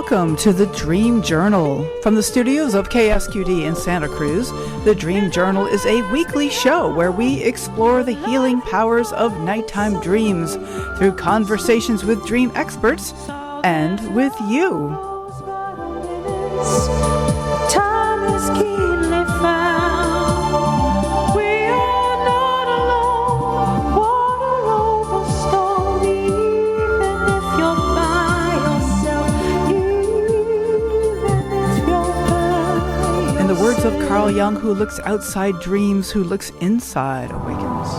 Welcome to the Dream Journal. From the studios of KSQD in Santa Cruz, the Dream Journal is a weekly show where we explore the healing powers of nighttime dreams through conversations with dream experts and with you. Time is keenly found. We are not alone. Water over stone, even if you're by yourself. Even if you're by In the words of Carl Jung, who looks outside dreams, who looks inside awakens.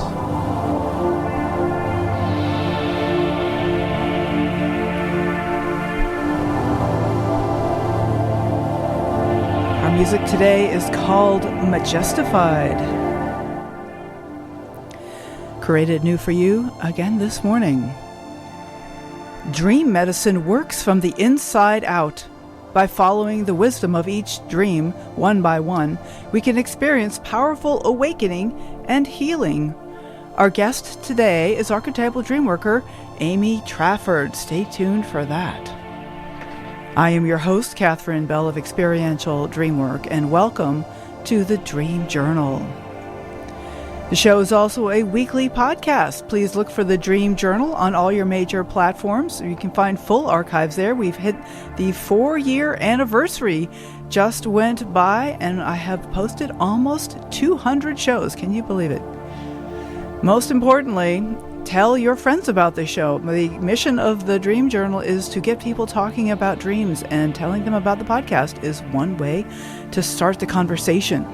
Music today is called Majestified. Created new for you again this morning. Dream medicine works from the inside out. By following the wisdom of each dream, one by one, we can experience powerful awakening and healing. Our guest today is Archetypal Dreamworker Amy Trafford. Stay tuned for that. I am your host, Catherine Bell of Experiential Dreamwork, and welcome to the Dream Journal. The show is also a weekly podcast. Please look for the Dream Journal on all your major platforms. You can find full archives there. We've hit the 4-year anniversary just went by, and I have posted almost 200 shows. Can you believe it? Most importantly, tell your friends about the show. The mission of the Dream Journal is to get people talking about dreams, and telling them about the podcast is one way to start the conversation.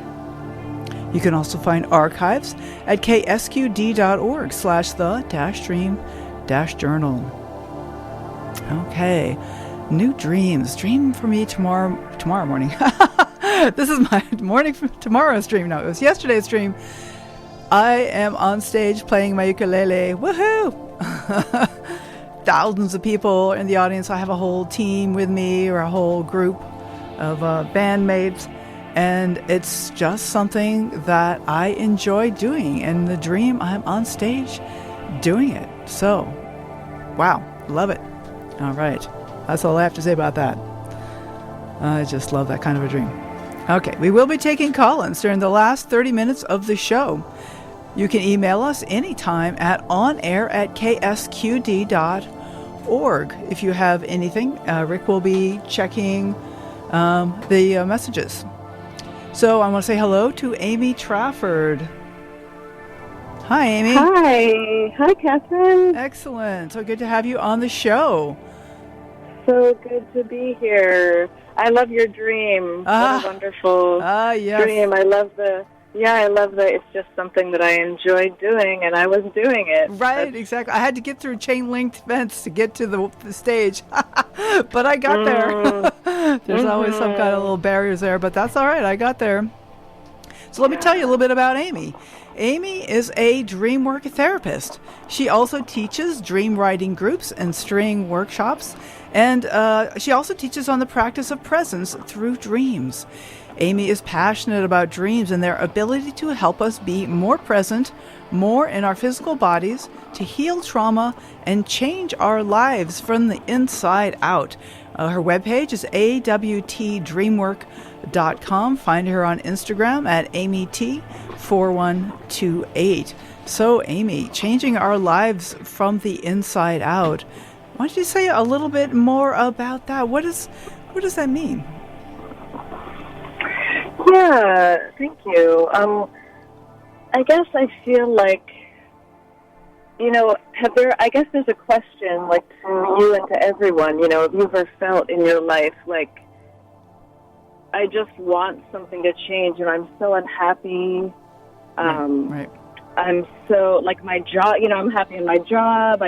You can also find archives at ksqd.org/the-dream-journal. Okay, new dreams. Dream for me tomorrow morning. This is my morning from tomorrow's dream. No, it was yesterday's dream. I am on stage playing my ukulele. Woohoo! Thousands of people in the audience. I have a whole team with me, or a whole group of bandmates. And it's just something that I enjoy doing. In the dream, I'm on stage doing it. So, wow, love it. All right. That's all I have to say about that. I just love that kind of a dream. Okay, we will be taking call-ins during the last 30 minutes of the show. You can email us anytime at onair@ksqd.org. If you have anything, Rick will be checking the messages. So I want to say hello to Amy Trafford. Hi, Amy. Hi, Catherine. Excellent. So good to have you on the show. So good to be here. I love your dream. What a wonderful yes. dream. I love the it's just something that I enjoy doing, and I was doing it. Right, exactly. I had to get through chain-linked fence to get to the stage, but I got there. There's always some kind of little barriers there, but that's all right. I got there. So let me tell you a little bit about Amy. Amy is a dreamwork therapist. She also teaches dream writing groups and string workshops, and she also teaches on the practice of presence through dreams. Amy is passionate about dreams and their ability to help us be more present, more in our physical bodies, to heal trauma, and change our lives from the inside out. Her webpage is awtdreamwork.com. Find her on Instagram at AmyT4128. So, Amy, changing our lives from the inside out. Why don't you say a little bit more about that? What does that mean? Yeah, thank you. I guess I feel like, I guess there's a question, like, to you and to everyone, if you've ever felt in your life, like, I just want something to change, and I'm so unhappy. Right. I'm so, like, my job, I'm happy in my job.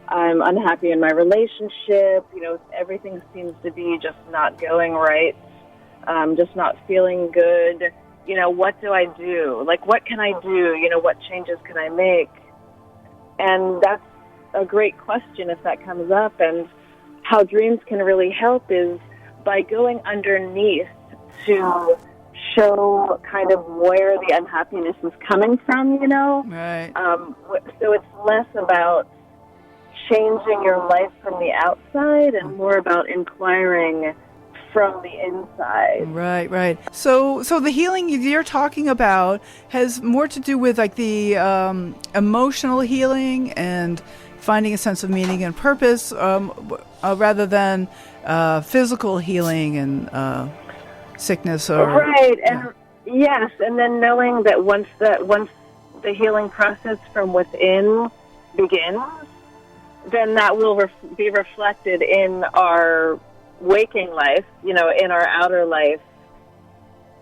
I'm unhappy in my relationship. Everything seems to be just not going right. Just not feeling good. What do I do? Like, what can I do? What changes can I make? And that's a great question if that comes up. And how dreams can really help is by going underneath to show kind of where the unhappiness is coming from, Right. So it's less about changing your life from the outside and more about inquiring from the inside. Right, right. So the healing you're talking about has more to do with like the emotional healing and finding a sense of meaning and purpose, rather than physical healing and sickness or right. And yes, and then knowing that once the healing process from within begins, then that will be reflected in our waking life, in our outer life,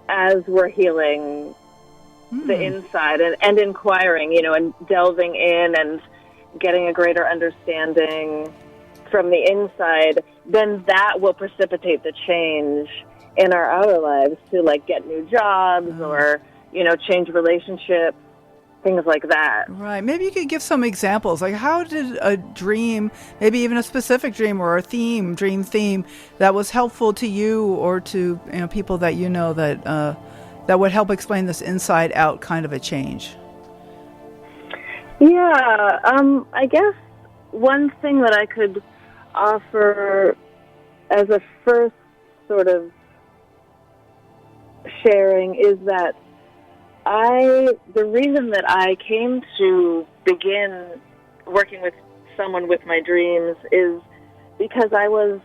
as we're healing the inside and inquiring, and delving in and getting a greater understanding from the inside, then that will precipitate the change in our outer lives to like get new jobs or, change relationships, things like that. Right. Maybe you could give some examples. Like, how did a dream, maybe even a specific dream or a dream theme that was helpful to you or to people that that would help explain this inside out kind of a change? Yeah. I guess one thing that I could offer as a first sort of sharing is that the reason that I came to begin working with someone with my dreams is because I was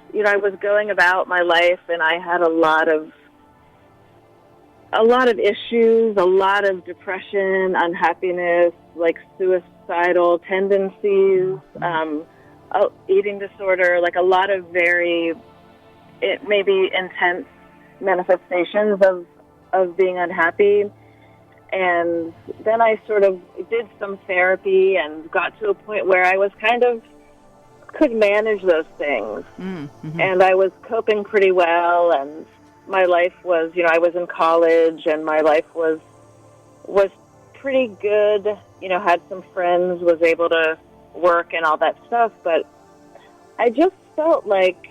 going about my life and I had a lot of issues, a lot of depression, unhappiness, like suicidal tendencies, eating disorder, like a lot of maybe intense manifestations of being unhappy. And then I sort of did some therapy and got to a point where I was could manage those things. Mm-hmm. And I was coping pretty well, and my life was, I was in college and my life was pretty good, had some friends, was able to work and all that stuff, but I just felt like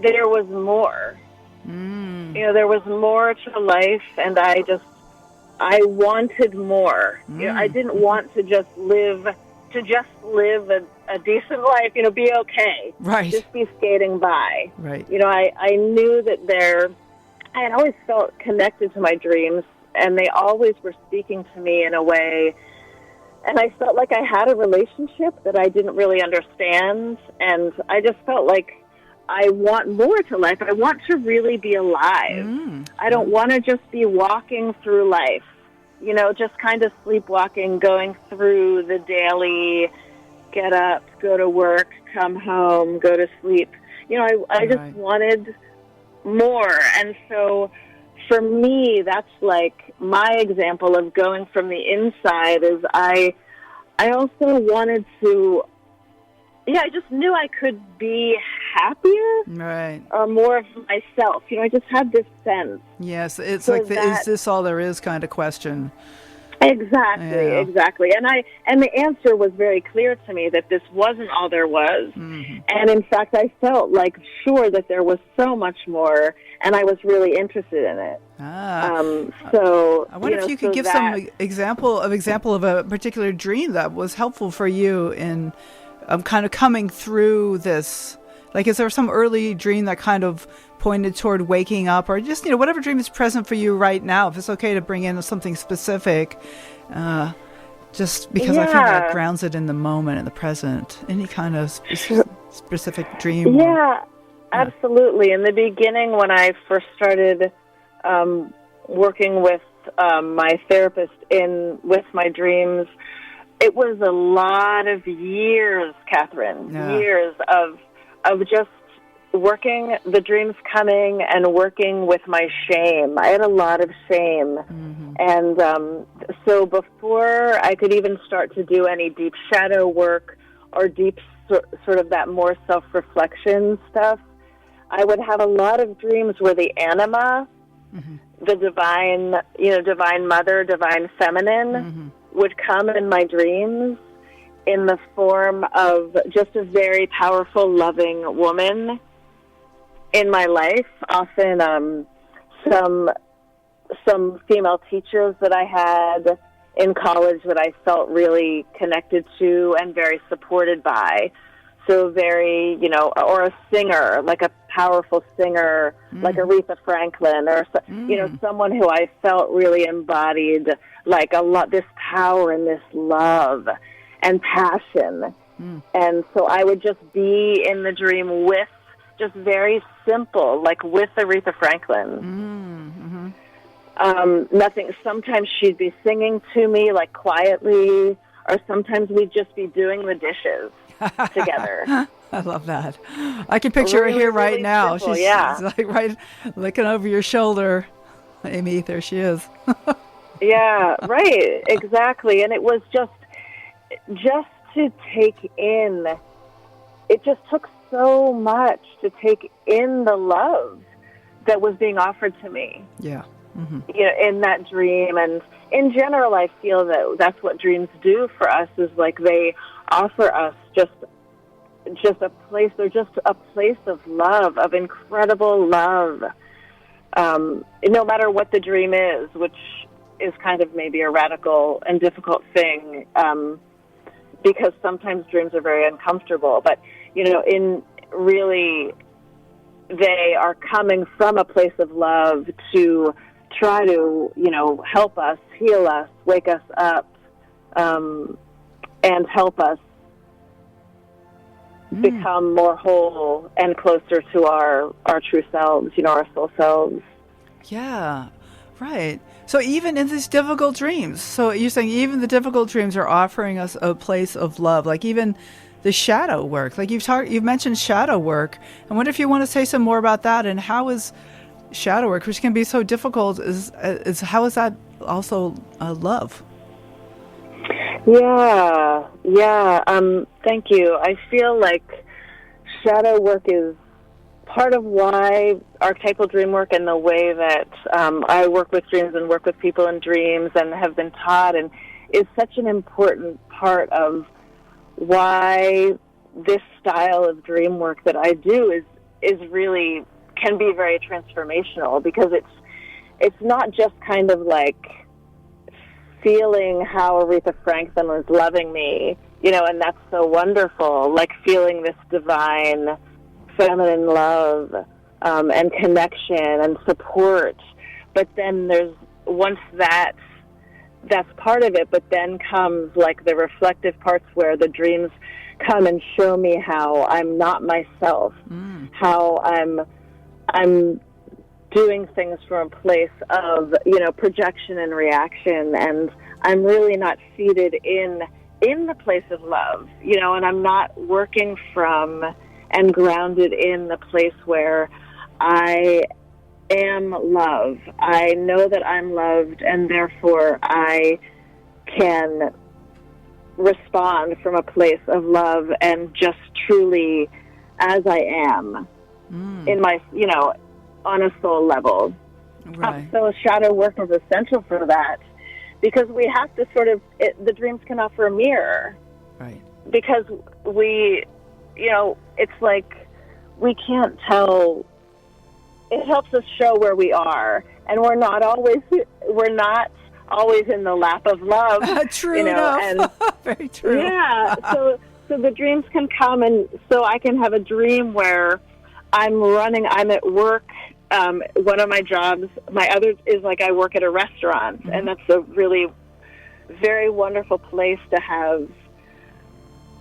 there was more. There was more to life, and I wanted more. I didn't want to just live a decent life, be okay. Right. Just be skating by. Right. I knew that I had always felt connected to my dreams, and they always were speaking to me in a way, and I felt like I had a relationship that I didn't really understand, and I just felt like I want more to life. I want to really be alive. I don't want to just be walking through life, just kind of sleepwalking, going through the daily, get up, go to work, come home, go to sleep. I just wanted more. And so for me, that's like my example of going from the inside is I also wanted to, I just knew I could be happier, right, or more of myself. I just had this sense. Yes, it's so like is this all there is kind of question. Exactly. And the answer was very clear to me that this wasn't all there was. Mm-hmm. And in fact, I felt like sure that there was so much more, and I was really interested in it. So I wonder if you could give some example of a particular dream that was helpful for you in kind of coming through this. Like, is there some early dream that kind of pointed toward waking up, or just, whatever dream is present for you right now, if it's okay to bring in something specific, just because I think that grounds it in the moment, in the present, any kind of specific dream. Yeah, absolutely. In the beginning, when I first started working with my therapist with my dreams, it was a lot of years, Catherine, years of just working, the dreams coming and working with my shame. I had a lot of shame. Mm-hmm. And so before I could even start to do any deep shadow work or deep sort of that more self-reflection stuff, I would have a lot of dreams where the anima, the divine mother, divine feminine, would come in my dreams in the form of just a very powerful, loving woman in my life. Often some female teachers that I had in college that I felt really connected to and very supported by. So very, or a singer, like a powerful singer, like Aretha Franklin, or, someone who I felt really embodied, like this power and this love and passion. And so I would just be in the dream with just very simple, like with Aretha Franklin. Nothing. Sometimes she'd be singing to me, like quietly, or sometimes we'd just be doing the dishes together. I love that. I can picture her here right really now. simple, She's like right looking over your shoulder. Amy, there she is. Yeah, right, exactly. And it was just to take in, it just took so much to take in the love that was being offered to me. Yeah. In that dream. And in general, I feel that that's what dreams do for us, is like they offer us just a place. They're just a place of love, of incredible love. No matter what the dream is, which is kind of maybe a radical and difficult thing, because sometimes dreams are very uncomfortable. But, in really, they are coming from a place of love to try to, help us, heal us, wake us up, and help us become more whole and closer to our true selves, our soul selves. Yeah, right. So even in these difficult dreams, so you're saying even the difficult dreams are offering us a place of love, like even the shadow work. Like you've mentioned shadow work. I wonder if you want to say some more about that, and how is shadow work, which can be so difficult, is how is that also love? Yeah. Thank you. I feel like shadow work is part of why Archetypal Dreamwork and the way that I work with dreams and work with people in dreams and have been taught, and is such an important part of why this style of dream work that I do is really can be very transformational, because it's not just kind of like feeling how Aretha Franklin was loving me, and that's so wonderful, like feeling this divine feminine love and connection and support. But then once that's part of it, but then comes like the reflective parts where the dreams come and show me how I'm not myself, how I'm doing things from a place of, projection and reaction, and I'm really not seated in the place of love, and I'm not working from and grounded in the place where I am love. I know that I'm loved, and therefore I can respond from a place of love and just truly as I am in my, on a soul level. Right. So shadow work is essential for that, because we have to the dreams can offer a mirror. Right. Because we, it's like we can't tell. It helps us show where we are, and we're not always in the lap of love. True enough. And very true. Yeah. So the dreams can come, and so I can have a dream where I'm at work. One of my jobs, my other is like I work at a restaurant, and that's a really very wonderful place to have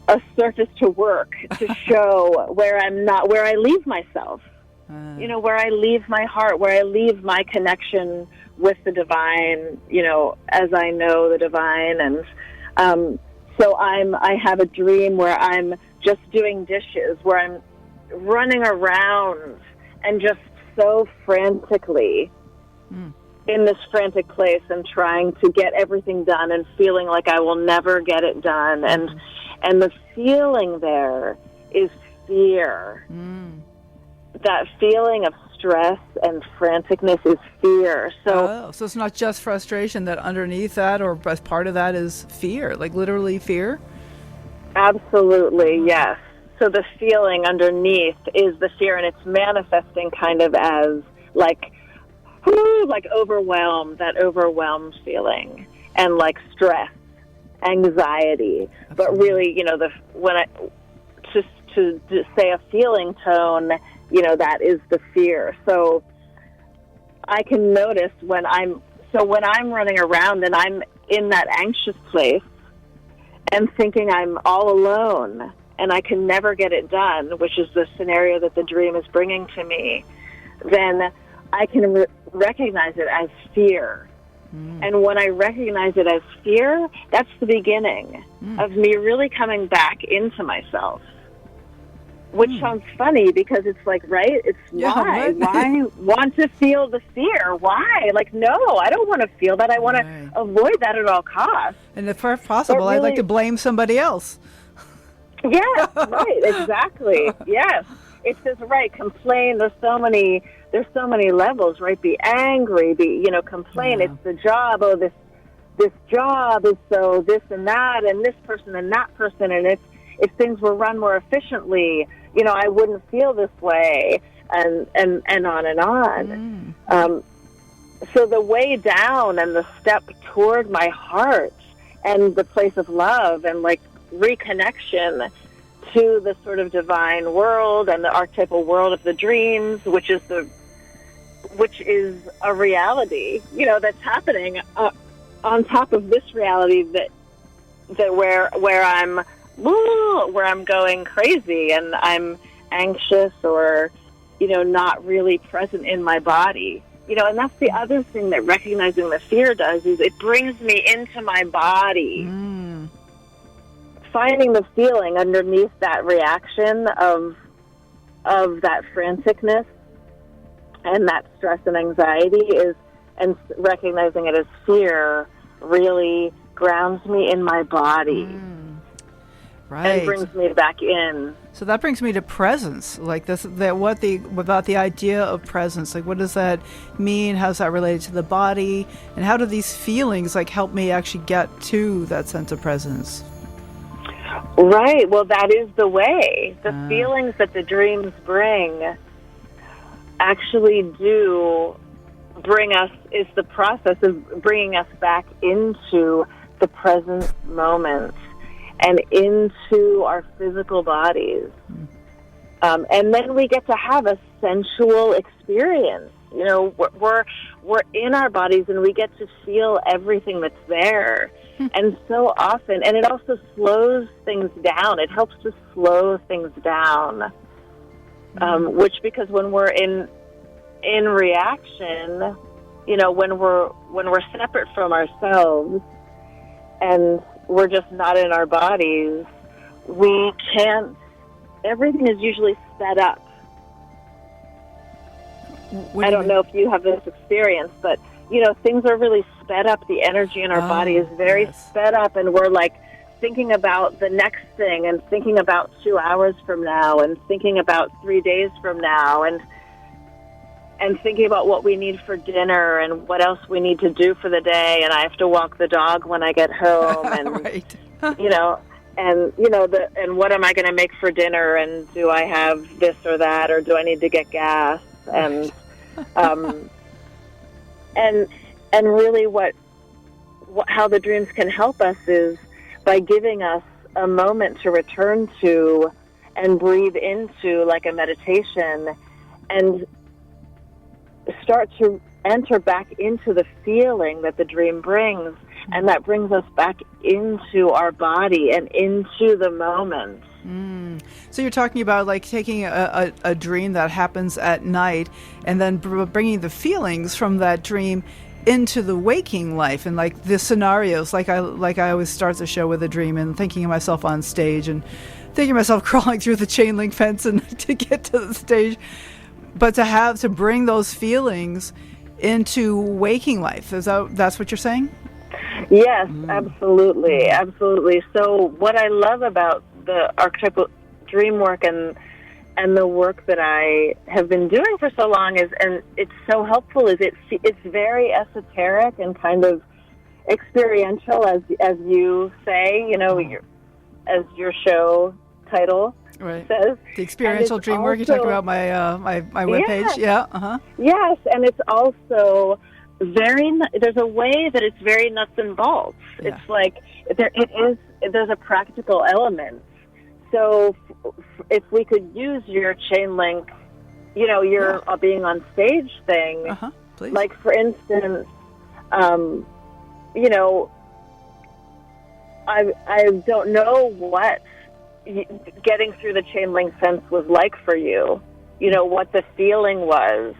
a surface to work to show where I leave myself, where I leave my heart, where I leave my connection with the divine, as I know the divine. And so I have a dream where I'm just doing dishes, where I'm running around and just so frantically in this frantic place and trying to get everything done and feeling like I will never get it done. And the feeling there is fear. That feeling of stress and franticness is fear. So it's not just frustration, that underneath that or as part of that is fear, like literally fear? Absolutely, yes. So the feeling underneath is the fear, and it's manifesting kind of as like overwhelmed, that overwhelmed feeling. and like stress, anxiety. But really, to say a feeling tone, that is the fear. So I can notice when I'm running around and I'm in that anxious place and thinking I'm all alone and I can never get it done, which is the scenario that the dream is bringing to me, then I can recognize it as fear. And when I recognize it as fear, that's the beginning of me really coming back into myself. Which sounds funny because it's like, right? It's why? Why want to feel the fear? Why? Like, no, I don't want to feel that. I want to avoid that at all costs. And if possible, really, I'd like to blame somebody else. Yes, right, exactly. Yes. It's just right. Complain. There's so many levels, right? Be angry, complain. Yeah. It's the job. Oh, this job is so this and that, and this person and that person, and if things were run more efficiently, I wouldn't feel this way, and on and on. So the way down and the step toward my heart and the place of love and like reconnection to the sort of divine world and the archetypal world of the dreams, which is a reality, that's happening on top of this reality that where I'm going crazy and I'm anxious or, not really present in my body. And that's the other thing that recognizing the fear does is it brings me into my body. Finding the feeling underneath that reaction of that franticness and that stress and anxiety and recognizing it as fear really grounds me in my body. Right. And brings me back in. So that brings me to presence. Like about the idea of presence. Like, what does that mean? How's that related to the body? And how do these feelings help me actually get to that sense of presence? Right. Well, that is the way. The feelings that the dreams bring actually do bring us, is the process of bringing us back into the present moment and into our physical bodies. And then we get to have a sensual experience. We're in our bodies and we get to feel everything that's there. And so often, and it also slows things down. It helps to slow things down. Which, because when we're in reaction, when we're separate from ourselves and we're just not in our bodies, we can't, everything is usually sped up. I don't know if you have this experience, but, things are really sped up. The energy in our body is very sped up, and we're thinking about the next thing and thinking about 2 hours from now and thinking about 3 days from now and thinking about what we need for dinner and what else we need to do for the day, and I have to walk the dog when I get home, and right. And what am I going to make for dinner, and do I have this or that, or do I need to get gas, and and really how the dreams can help us is by giving us a moment to return to and breathe into, like a meditation, and start to enter back into the feeling that the dream brings, and that brings us back into our body and into the moment. So you're talking about taking a dream that happens at night and then bringing the feelings from that dream into the waking life, and the scenarios, I always start the show with a dream and thinking of myself on stage and thinking of myself crawling through the chain link fence and to get to the stage. But to bring those feelings into waking life, that's what you're saying? Yes, absolutely, absolutely. So what I love about the archetypal dream work and the work that I have been doing for so long is, and it's so helpful, is it's very esoteric and kind of experiential, as you say, as your show title. Right. Says. The Experiential Dreamwork. You're talking about my webpage. Yes. Yeah. Yes, and it's also there's a way that it's very nuts and bolts. Yeah. It's like there's a practical element. So if we could use your chain link, your being on stage thing, please. like for instance, I don't know what getting through the chain link fence was like for you. What the feeling was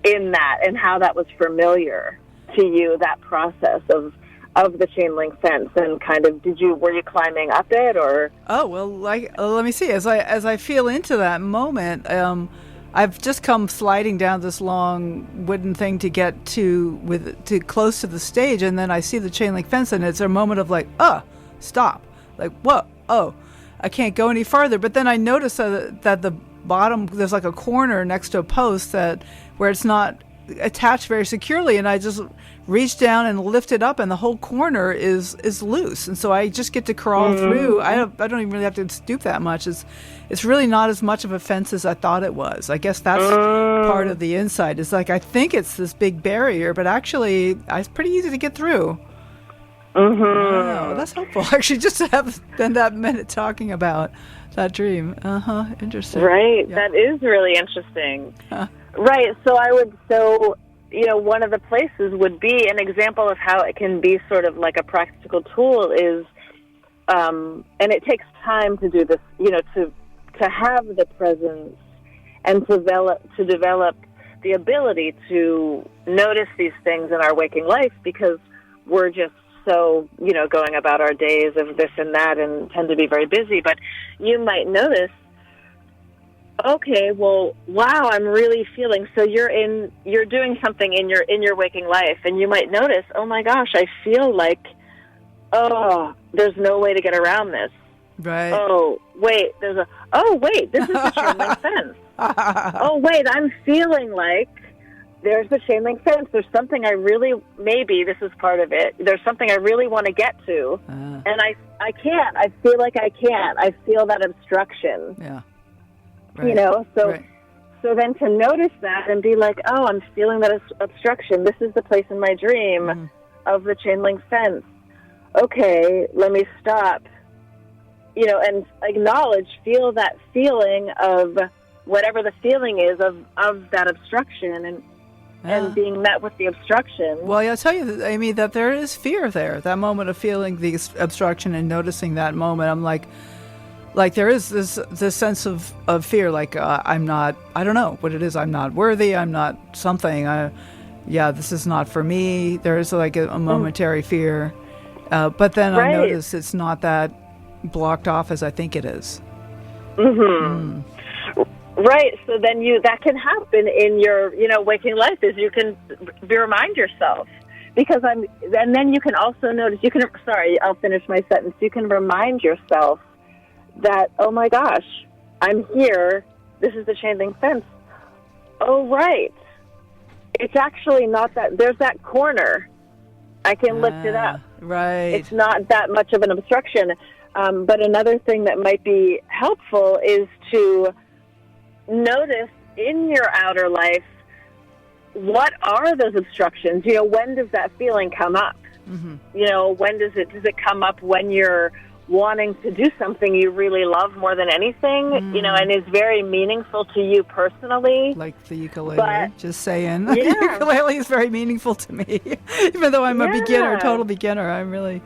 in that and how that was familiar to you, that process of the chain link fence, and kind of were you climbing up it, or? Oh, well, let me see. As I feel into that moment, I've just come sliding down this long wooden thing to get to close to the stage, and then I see the chain link fence, and it's a moment of like, stop, like, whoa, I can't go any farther. But then I notice that the bottom, there's like a corner next to a post where it's not attached very securely, and I just reach down and lift it up, and the whole corner is loose, and so I just get to crawl through. I don't even really have to stoop that much. It's really not as much of a fence as I thought it was. I guess that's part of the insight. It's like I think it's this big barrier, but actually it's pretty easy to get through. Oh, that's helpful. Actually, just to have spend that minute talking about that dream. Interesting. Right. Yeah. That is really interesting. Right. So one of the places would be an example of how it can be sort of like a practical tool is, and it takes time to do this, to have the presence and to develop the ability to notice these things in our waking life, because we're just so, going about our days of this and that and tend to be very busy. But you might notice, okay, well, wow, I'm really feeling. So you're doing something in your waking life, and you might notice, oh my gosh, I feel like, there's no way to get around this. Right. Oh wait, this is the chain link fence. Oh wait, I'm feeling like there's the chain link fence. There's something maybe this is part of it. There's something I really want to get to, and I can't. I feel like I can't. I feel that obstruction. Yeah. Right. So then to notice that and be like, oh, I'm feeling that obstruction. This is the place in my dream of the chain link fence. Okay, let me stop. And acknowledge, feel that feeling of whatever the feeling is of that obstruction and being met with the obstruction. Well, I'll tell you, Amy, that there is fear there. That moment of feeling the obstruction and noticing that moment, I'm like there is this sense of fear, like I don't know what it is. I'm not worthy. I'm not something. This is not for me. There is like a momentary fear. But then I notice it's not that blocked off as I think it is. Right. So then that can happen in your, waking life, is you can remind yourself, and then you can also notice, I'll finish my sentence. You can remind yourself that, oh my gosh, I'm here. This is the chain link fence. Oh, right. It's actually not that. There's that corner. I can lift it up. Right. It's not that much of an obstruction. But another thing that might be helpful is to notice in your outer life, what are those obstructions? When does that feeling come up? When does it come up when you're wanting to do something you really love more than anything, and is very meaningful to you personally. Like the ukulele, just saying. The ukulele is very meaningful to me. Even though I'm a total beginner, I'm really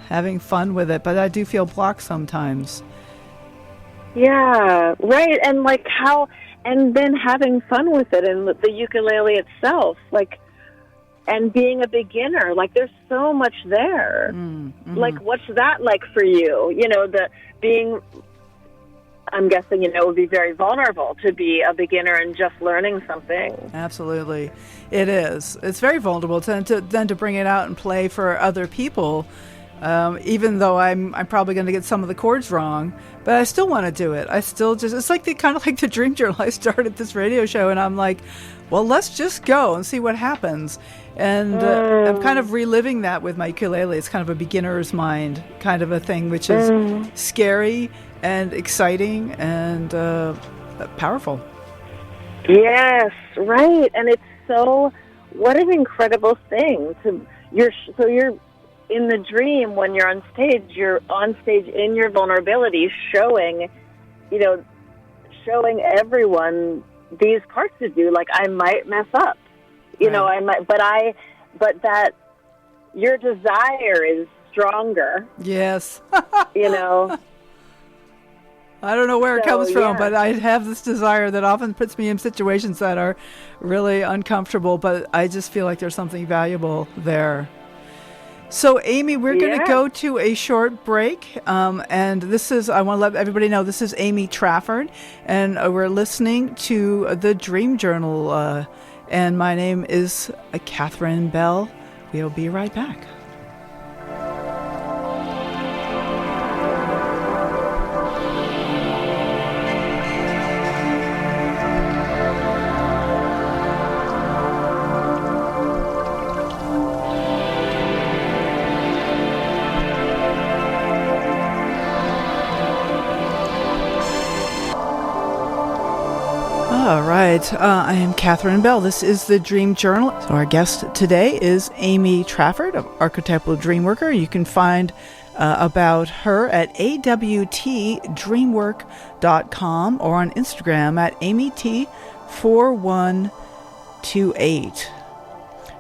having fun with it, but I do feel blocked sometimes. Yeah, right. And then having fun with it, and the ukulele itself, and being a beginner, there's so much there. What's that like for you? I'm guessing, it would be very vulnerable to be a beginner and just learning something. Absolutely. It is. It's very vulnerable to bring it out and play for other people. Even though I'm probably going to get some of the chords wrong, but I still want to do it. It's like the dream journal. I started this radio show and I'm like, well, let's just go and see what happens. And I'm kind of reliving that with my ukulele. It's kind of a beginner's mind kind of a thing, which is scary and exciting and powerful. Yes, right. And it's so what an incredible thing you're in the dream when you're on stage in your vulnerability, showing everyone these parts of you. Like, I might mess up, I might, but that your desire is stronger. Yes. I don't know where it comes from, but I have this desire that often puts me in situations that are really uncomfortable, but I just feel like there's something valuable there. So, Amy, we're going to go to a short break, and I want to let everybody know, this is Amy Trafford, and we're listening to the Dream Journal, and my name is Catherine Bell. We'll be right back. All right, I am Catherine Bell. This is the Dream Journal. So our guest today is Amy Trafford of Archetypal Dreamworker. You can find about her at awtdreamwork.com or on Instagram at AmyT4128.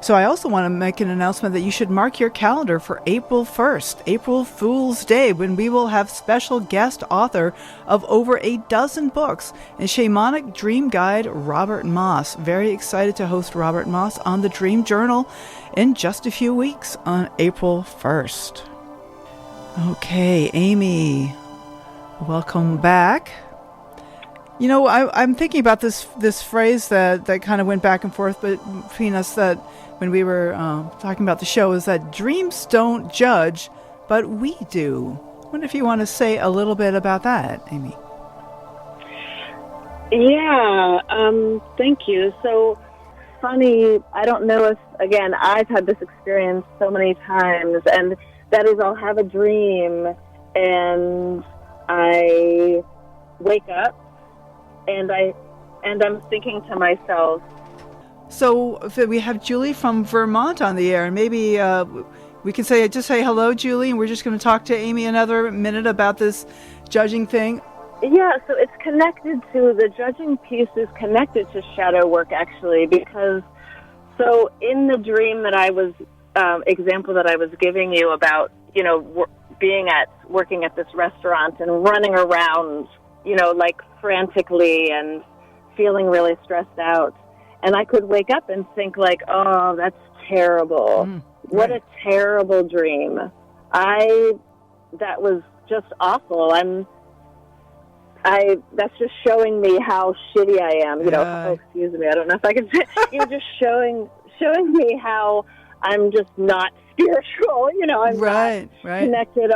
So I also want to make an announcement that you should mark your calendar for April 1st, April Fool's Day, when we will have special guest author of over a dozen books and shamanic dream guide Robert Moss. Very excited to host Robert Moss on the Dream Journal in just a few weeks on April 1st. Okay, Amy, welcome back. I'm thinking about this phrase that kind of went back and forth between us that when we were talking about the show, is that dreams don't judge, but we do. I wonder if you want to say a little bit about that, Amy. Yeah, thank you. So funny, I don't know if, again, I've had this experience so many times, and that is, I'll have a dream and I wake up and I'm thinking to myself. So we have Julie from Vermont on the air, and maybe we can say hello, Julie, and we're just going to talk to Amy another minute about this judging thing. Yeah, so it's connected to, the judging piece is connected to shadow work, actually, because so in the dream that I was, example that I was giving you about, working at this restaurant and running around, like frantically and feeling really stressed out. And I could wake up and think like, oh, that's terrible. What a terrible dream. That was just awful. That's just showing me how shitty I am. Excuse me, I don't know if I can say, just showing me how I'm just not spiritual, I'm not connected.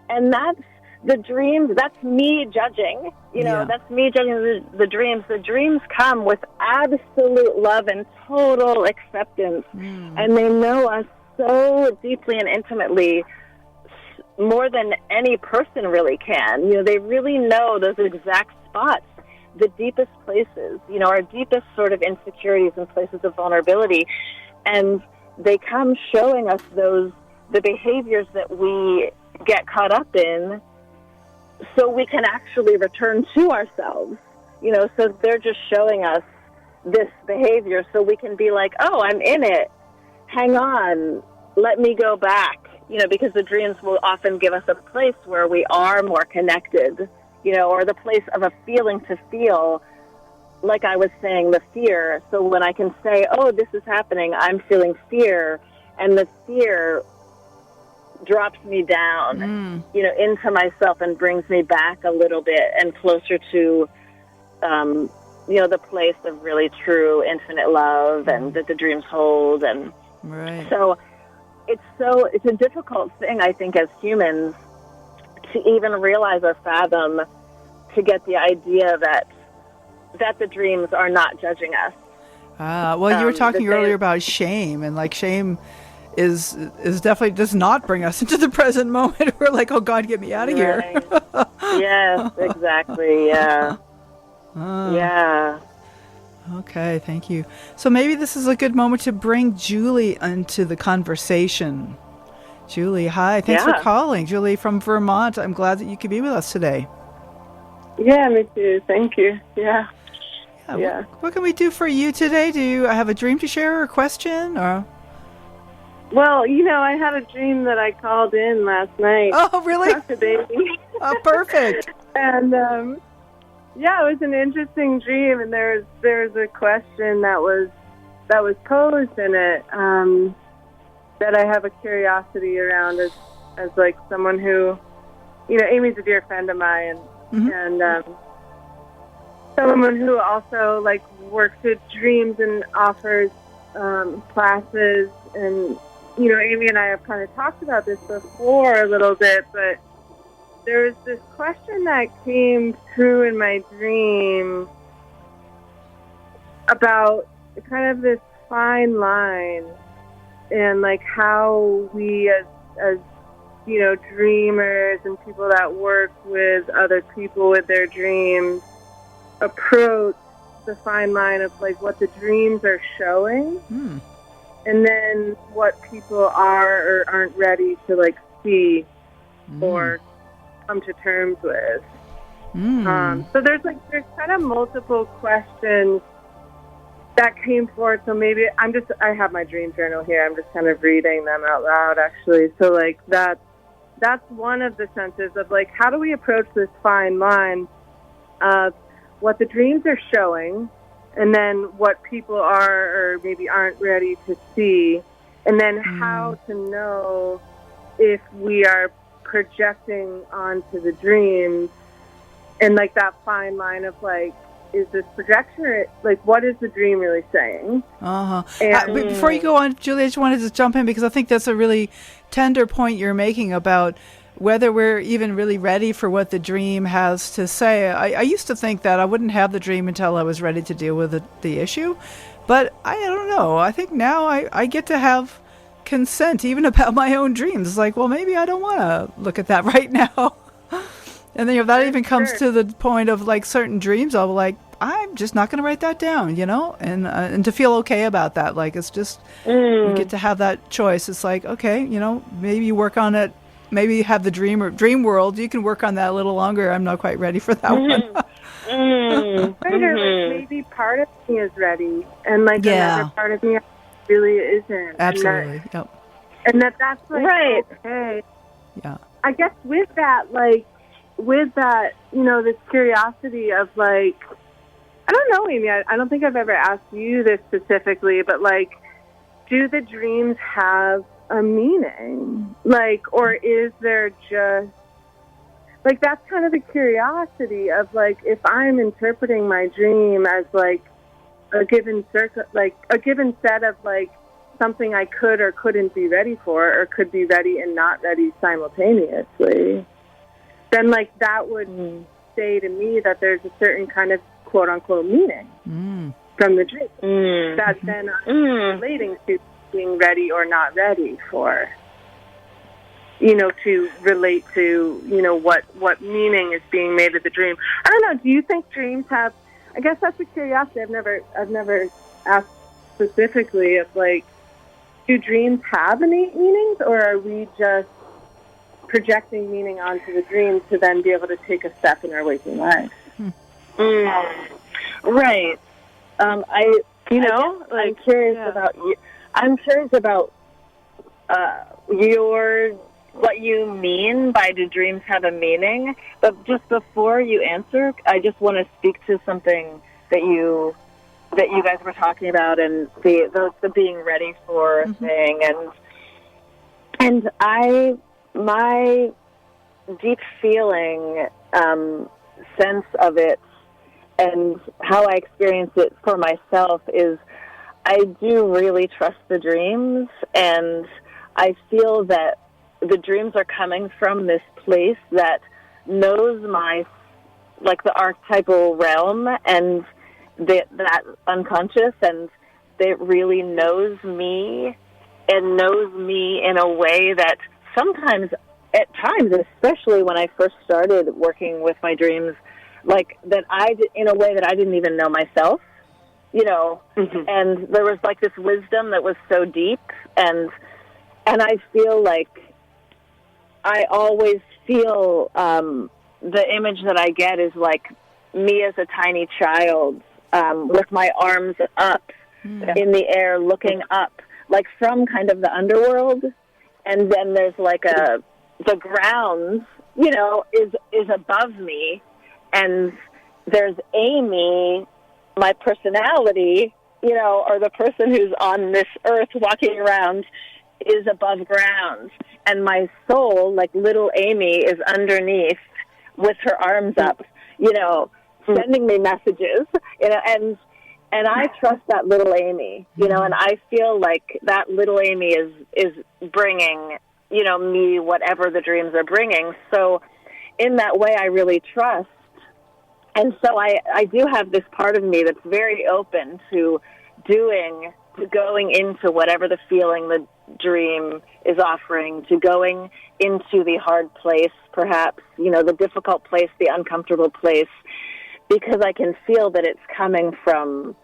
And that's the dreams. That's me judging, that's me judging the dreams. The dreams come with absolute love and total acceptance. And they know us so deeply and intimately, more than any person really can. They really know those exact spots, the deepest places, our deepest sort of insecurities and places of vulnerability. And they come showing us the behaviors that we get caught up in, so we can actually return to ourselves. So they're just showing us this behavior so we can be like, oh, I'm in it. Hang on. Let me go back. Because the dreams will often give us a place where we are more connected, or the place of a feeling to feel, like I was saying, the fear. So when I can say, oh, this is happening, I'm feeling fear, and the fear drops me down, into myself and brings me back a little bit and closer to, the place of really true infinite love and that the dreams hold. And so it's a difficult thing, I think, as humans to even realize or fathom, to get the idea that the dreams are not judging us. Well, you were talking earlier about shame, and like shame is definitely does not bring us into the present moment. We're like, oh God, get me out of here. Yes, exactly. Yeah. Yeah. Okay, thank you. So maybe this is a good moment to bring Julie into the conversation. Julie, hi. Thanks for calling. Julie from Vermont. I'm glad that you could be with us today. Yeah, me too. Thank you. Yeah. What can we do for you today? Do you have a dream to share or a question? Or? Well, I had a dream that I called in last night. Oh, really? Oh, perfect. And it was an interesting dream, and there's a question that was posed in it that I have a curiosity around as like someone who, Amy's a dear friend of mine, and someone who also like works with dreams and offers classes. And Amy and I have kind of talked about this before a little bit, but there's this question that came through in my dream about kind of this fine line and like how we as dreamers and people that work with other people with their dreams approach the fine line of like what the dreams are showing and then what people are or aren't ready to like see or come to terms with. So there's kind of multiple questions that came forward. So maybe I have my dream journal here. I'm just kind of reading them out loud, actually. So like that's one of the senses of like, how do we approach this fine line of what the dreams are showing and then what people are or maybe aren't ready to see, and then how to know if we are projecting onto the dreams, and like that fine line of like, is this projection or like what is the dream really saying? But before you go on, Julie, I just wanted to jump in because I think that's a really tender point you're making about whether we're even really ready for what the dream has to say. I used to think that I wouldn't have the dream until I was ready to deal with the issue, but I don't know. I think now I get to have consent even about my own dreams. It's like, well, maybe I don't want to look at that right now. And then if that even comes to the point of like certain dreams, I'll be like, I'm just not going to write that down, and to feel okay about that. Like, it's just, you get to have that choice. It's like, okay, maybe you work on it. Maybe you have the dream world. You can work on that a little longer. I'm not quite ready for that one. Maybe part of me is ready, and like another part of me really isn't. Absolutely. And that's like, okay. Yeah. I guess with that, this curiosity of like, I don't know, Amy, I don't think I've ever asked you this specifically, but like, do the dreams have a meaning? Like, or is there just, like, that's kind of the curiosity of like, if I'm interpreting my dream as like a given a given set of like something I could or couldn't be ready for, or could be ready and not ready simultaneously, then like that would say to me that there's a certain kind of quote unquote meaning from the dream that then I'm relating to being ready or not ready for, to relate to, what meaning is being made of the dream. I don't know. Do you think dreams have, I guess that's a curiosity. I've never asked specifically if like, do dreams have any meanings, or are we just projecting meaning onto the dream to then be able to take a step in our waking life? Right. I'm curious about you. I'm curious about what you mean by do dreams have a meaning. But just before you answer, I just want to speak to something that you guys were talking about, and the being ready for thing, and my deep feeling, sense of it, and how I experience it for myself is I do really trust the dreams, and I feel that the dreams are coming from this place that knows the archetypal realm and that unconscious, and it really knows me and knows me in a way that sometimes, at times, especially when I first started working with my dreams, like that in a way that I didn't even know myself. and there was like this wisdom that was so deep, and I feel like I always feel the image that I get is like me as a tiny child with my arms up in the air, looking up, like from kind of the underworld, and then there's like the ground, is above me, and there's Amy, my personality, or the person who's on this earth walking around, is above ground, and my soul, like little Amy, is underneath with her arms up, sending me messages, and I trust that little Amy, and I feel like that little Amy is bringing, me whatever the dreams are bringing. So in that way, I really trust. And so I do have this part of me that's very open to going into whatever the feeling the dream is offering, to going into the hard place, perhaps, the difficult place, the uncomfortable place, because I can feel that it's coming from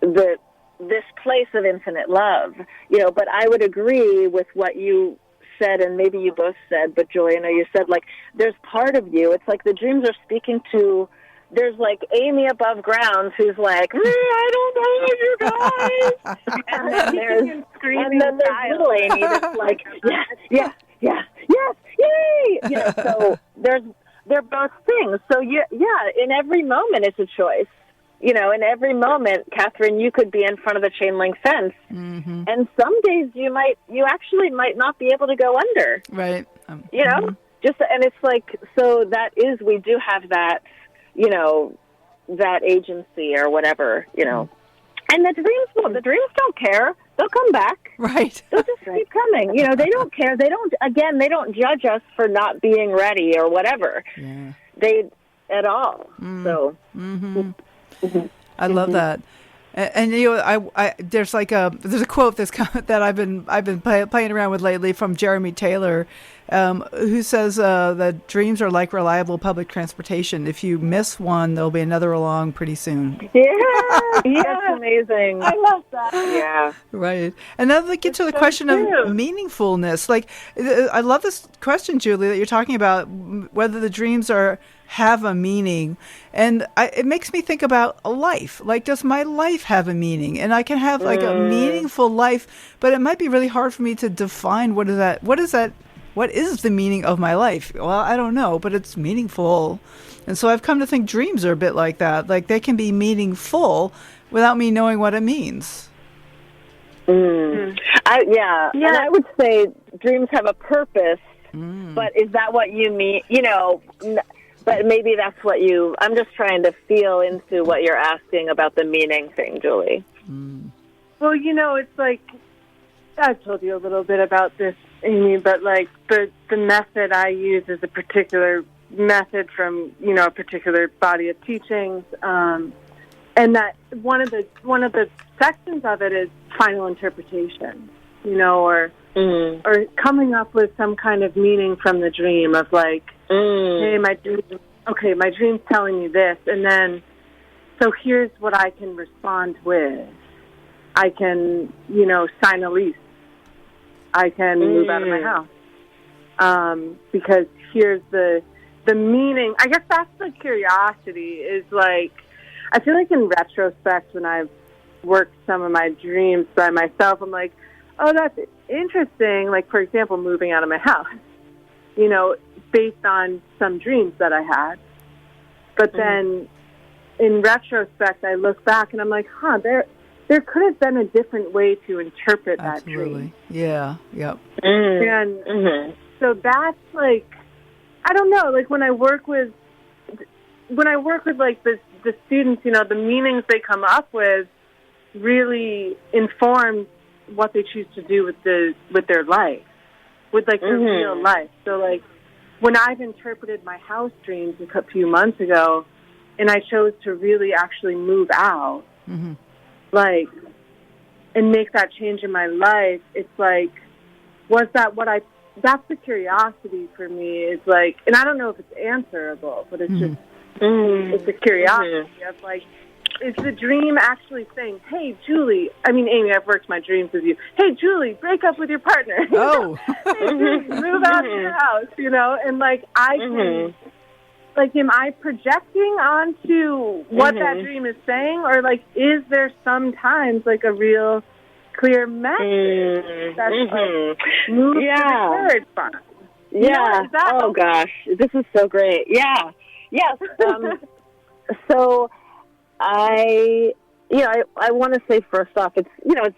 this place of infinite love, but I would agree with what you said, and maybe you both said, but Julie, I know you said, like, there's part of you, it's like the dreams are speaking to, there's like Amy above ground who's like, I don't know you guys. And then there's little Amy that's like, yes, yay! So they're both things. So in every moment it's a choice. In every moment, Catherine, you could be in front of the chain link fence, and some days you actually might not be able to go under. Right. And it's like, so we do have that, that agency or whatever, And the dreams don't care. They'll come back. Right. They'll just keep coming. They don't care. They don't judge us for not being ready or whatever. Yeah. At all. So. I love that. And there's a quote that I've been playing around with lately from Jeremy Taylor, who says that dreams are like reliable public transportation. If you miss one, there'll be another along pretty soon. Yeah, that's amazing. I love that. Yeah, right. And now let's get to the question of meaningfulness. Like, I love this question, Julie, that you're talking about whether the dreams have a meaning, and it makes me think about a life. Like, does my life have a meaning? And I can have like a meaningful life, but it might be really hard for me to define what is that. What is the meaning of my life? Well, I don't know, but it's meaningful. And so I've come to think dreams are a bit like that. Like, they can be meaningful without me knowing what it means. And I would say dreams have a purpose, but is that what you mean? But maybe that's what I'm just trying to feel into what you're asking about the meaning thing, Julie. Well, it's like, I've told you a little bit about this, Amy, but like the method I use is a particular method from, a particular body of teachings. And that one of the sections of it is final interpretation, or coming up with some kind of meaning from the dream of like, hey, my dream's telling me this, and then, so here's what I can respond with. I can, sign a lease. I can move out of my house. Because here's the meaning. I guess that's the curiosity, is like, I feel like in retrospect, when I've worked some of my dreams by myself, I'm like, oh, that's interesting. Like, for example, moving out of my house, based on some dreams that I had. But then in retrospect, I look back and I'm like, there could have been a different way to interpret that dream. Yeah. Yep. And so that's like, I don't know, like when I work with like the students, the meanings they come up with really inform what they choose to do with their life, with like their real life. So like when I've interpreted my house dreams a few months ago, and I chose to really actually move out, like, and make that change in my life, it's like, was that that's the curiosity for me, is like, and I don't know if it's answerable, but it's just, it's a curiosity of like, is the dream actually saying, hey, Julie, I mean, Amy, I've worked my dreams with you. Hey, Julie, break up with your partner. Oh. Hey, Julie, move out of your house, and like I can, like, am I projecting onto what that dream is saying, or like, is there sometimes like a real clear message that's like move to the third spot? Yeah. Oh gosh, this is so great. Yeah. Yes. So I want to say first off, it's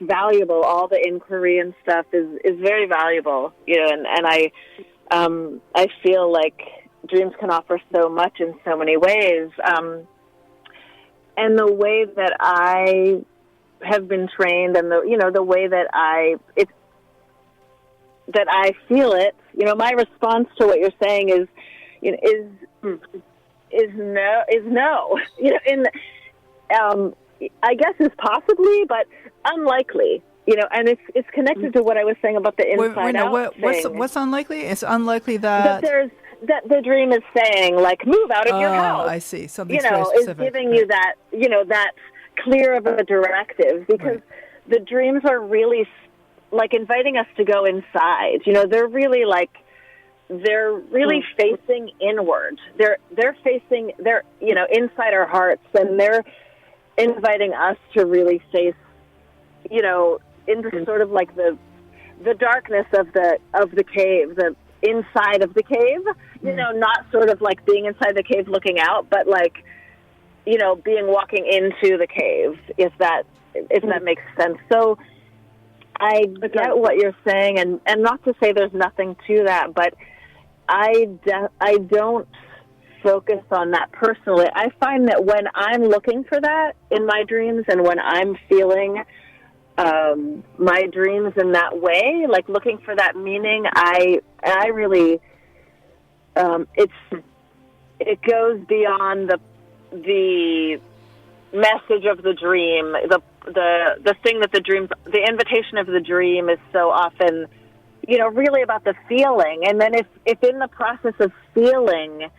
valuable. All the inquiry and stuff is very valuable. And I feel like dreams can offer so much in so many ways. And the way that I have been trained, and the way that I feel it, my response to what you're saying is no. I guess is possibly, but unlikely. And it's connected to what I was saying about the inside out thing. What's unlikely? It's unlikely that the dream is saying, like, move out of your house. I see. Something very specific. Is giving you that, that clear of a directive, because the dreams are really like inviting us to go inside. They're really facing inward. They're facing, inside our hearts, and they're inviting us to really face, into sort of like the darkness of the cave, the inside of the cave, not sort of like being inside the cave looking out, but like, being walking into the cave, if that makes sense. So I get what you're saying, and not to say there's nothing to that, but I don't focus on that personally. I find that when I'm looking for that in my dreams, and when I'm feeling my dreams in that way, like looking for that meaning, I really it goes beyond the message of the dream, the thing that the invitation of the dream is so often, really about the feeling. And then if in the process of feeling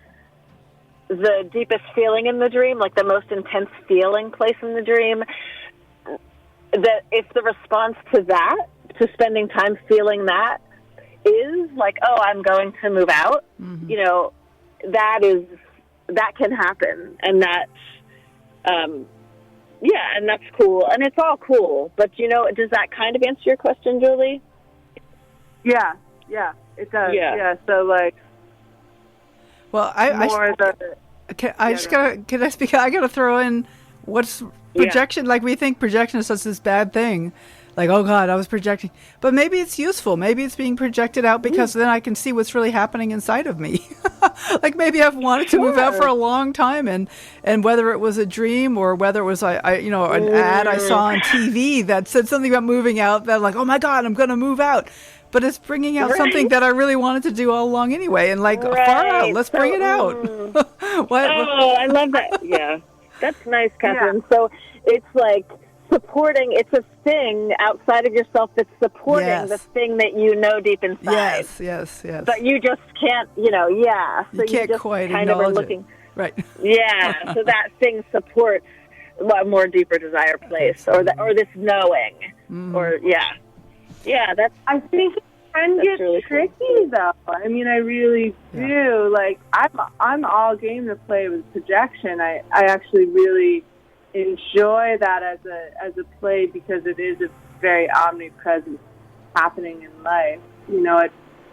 the deepest feeling in the dream, like the most intense feeling place in the dream, that if the response to that, to spending time feeling that, is like, oh, I'm going to move out, that can happen. And that, and that's cool. And it's all cool. But, does that kind of answer your question, Julie? Yeah, it does. Yeah, so like, well, I gotta throw in what's projection. Like, we think projection is such this bad thing. Like, oh God, I was projecting. But maybe it's useful. Maybe it's being projected out because then I can see what's really happening inside of me. Like, maybe I've wanted to move out for a long time, and whether it was a dream or whether it was an ad I saw on TV that said something about moving out, that I'm like, oh my God, I'm going to move out. But it's bringing out something that I really wanted to do all along anyway, and like, far out, let's bring it out. Oh, I love that. Yeah, that's nice, Catherine. Yeah. So it's like supporting, it's a thing outside of yourself that's supporting the thing that you know deep inside. Yes. But you just can't, So you can't just quite kind of are looking. It. Right. Yeah, so that thing supports a more deeper desire place, or this knowing, or that's. I think it can get really tricky, cool. Though. I mean, I really do. Like, I'm all game to play with projection. I actually really enjoy that as a play, because it is a very omnipresent happening in life.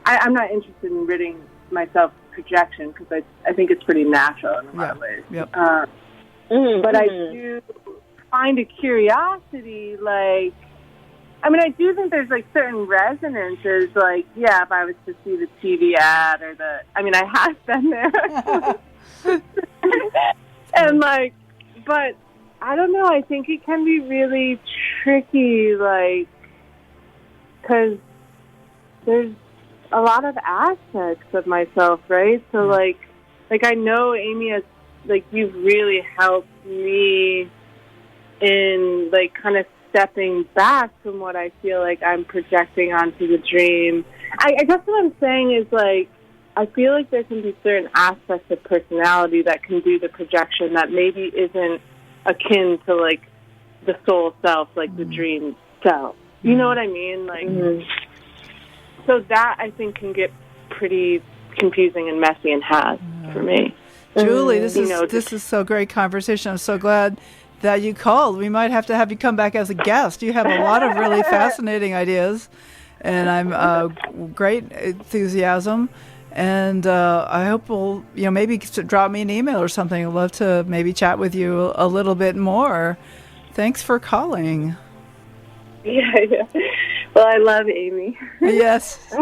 I'm not interested in ridding myself of projection, because I think it's pretty natural in a lot of ways. Yep. But I do find a curiosity, like, I mean, I do think there's, like, certain resonances, like, if I was to see the TV ad or I have been there. And, like, but I don't know, I think it can be really tricky, like, because there's a lot of aspects of myself, right? So, like I know, Amy, has, like, you've really helped me in, like, kind of stepping back from what I feel like I'm projecting onto the dream. I guess what I'm saying is, like, I feel like there can be certain aspects of personality that can do the projection that maybe isn't akin to like the soul self, like the dream self. You know what I mean? Like, so that I think can get pretty confusing and messy, and has for me. Julie, this is so great conversation. I'm so glad that you called. We might have to have you come back as a guest. You have a lot of really fascinating ideas, and I'm great enthusiasm. And I hope we'll, maybe drop me an email or something. I'd love to maybe chat with you a little bit more. Thanks for calling. Yeah. Well, I love Amy. Yes. So,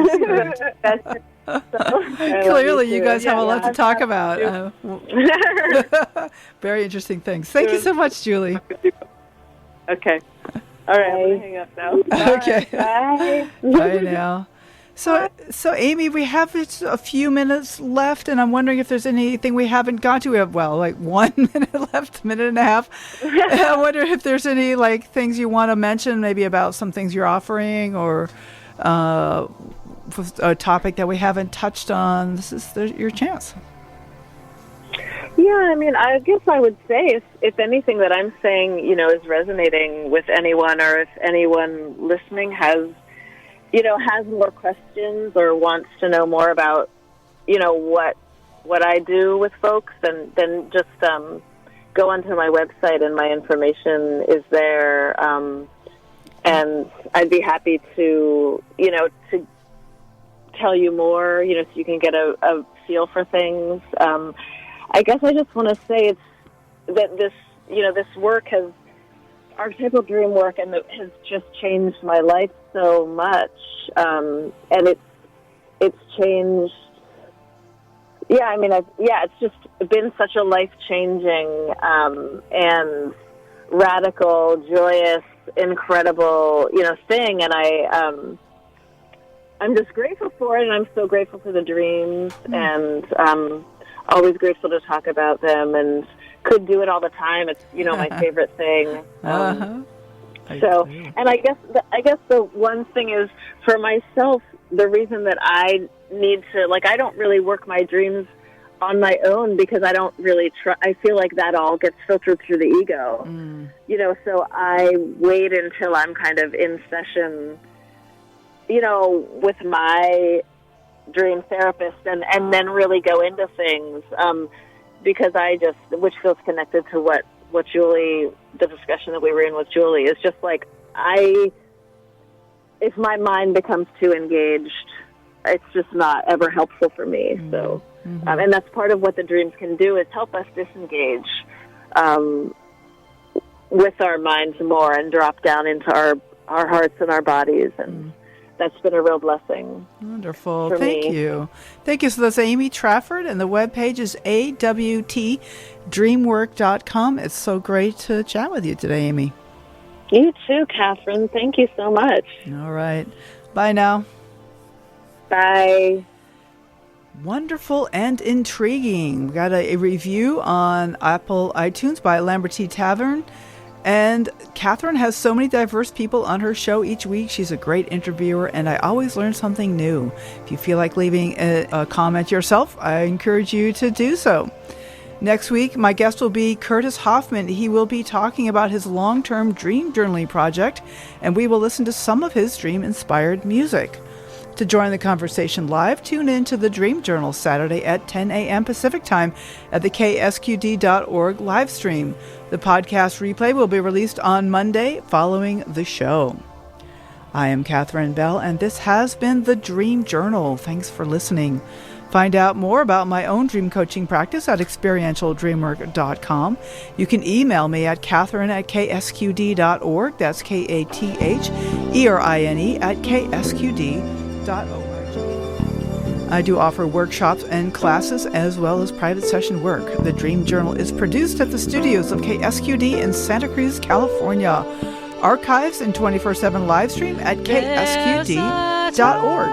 clearly, you guys have a lot to talk about. Very interesting things. Thank you so much, Julie. Okay. All right, I'm going to hang up now. Okay. Bye. Bye now. So Amy, we have a few minutes left, and I'm wondering if there's anything we haven't got to. We have, 1 minute left, minute and a half. I wonder if there's any, things you want to mention, maybe about some things you're offering, or a topic that we haven't touched on. This is your chance. Yeah, I mean, I guess I would say if anything that I'm saying, is resonating with anyone, or if anyone listening has more questions or wants to know more about, what I do with folks, then just go onto my website, and my information is there. And I'd be happy to tell you more, so you can get a feel for things. I guess I just want to say that this work has, Archetypal Dreamwork, and has just changed my life so much. And it's changed. Yeah, I mean, it's just been such a life-changing and radical, joyous, incredible, thing. And I'm just grateful for it, and I'm so grateful for the dreams, and always grateful to talk about them, and could do it all the time. It's my favorite thing. So, and I guess the one thing is, for myself, the reason that I need to, I don't really work my dreams on my own, because I don't really I feel like that all gets filtered through the ego. So I wait until I'm kind of in session, with my dream therapist, and then really go into things, because which feels connected to what Julie, the discussion that we were in with Julie, is just if my mind becomes too engaged, it's just not ever helpful for me. So, and that's part of what the dreams can do, is help us disengage with our minds more, and drop down into our hearts and our bodies, and that's been a real blessing. Wonderful. Thank you. So that's Amy Trafford, and the webpage is awtdreamwork.com. It's so great to chat with you today, Amy. You too, Catherine. Thank you so much. All right. Bye now. Bye. Wonderful and intriguing. We got a review on Apple iTunes by Lamberty Tavern. And Catherine has so many diverse people on her show each week. She's a great interviewer, and I always learn something new. If you feel like leaving a comment yourself, I encourage you to do so. Next week, my guest will be Curtis Hoffman. He will be talking about his long-term dream journaling project, and we will listen to some of his dream-inspired music. To join the conversation live, tune in to the Dream Journal Saturday at 10 a.m. Pacific Time at the ksqd.org live stream. The podcast replay will be released on Monday following the show. I am Catherine Bell, and this has been the Dream Journal. Thanks for listening. Find out more about my own dream coaching practice at experientialdreamwork.com. You can email me at catherine@ksqd.org. That's KATHERINE@ksqd.org. I do offer workshops and classes, as well as private session work. The Dream Journal is produced at the studios of KSQD in Santa Cruz, California. Archives and 24/7 live stream at ksqd.org.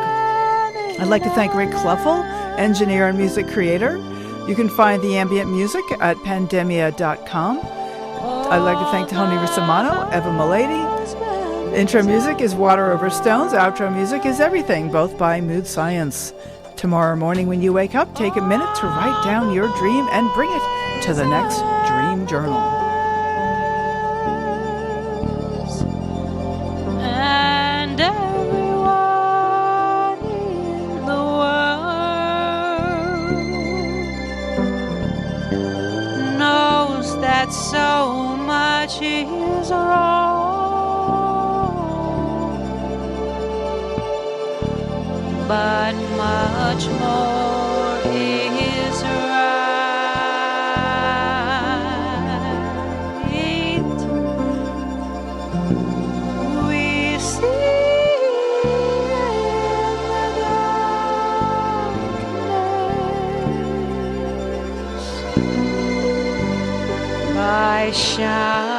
I'd like to thank Rick Cluffel, engineer and music creator. You can find the ambient music at pandemia.com. I'd like to thank Tony Risamano, Eva Milady. Intro music is Water Over Stones. Outro music is Everything, both by Mood Science. Tomorrow morning when you wake up, take a minute to write down your dream and bring it to the next Dream Journal. much is wrong, but much more is right. We see in the darkness by shining